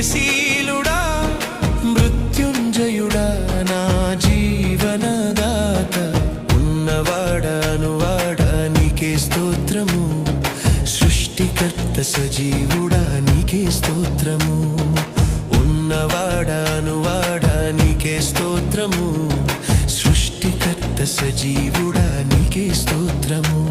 జయశీలుడా మృత్యుంజయుడా నా జీవనదాత ఉన్నవాడా నీకే స్తోత్రము సృష్టికర్త సజీవుడా నీకే స్తోత్రము ఉన్నవాడా నీకే స్తోత్రము సృష్టికర్త సజీవుడా నీకే స్తోత్రము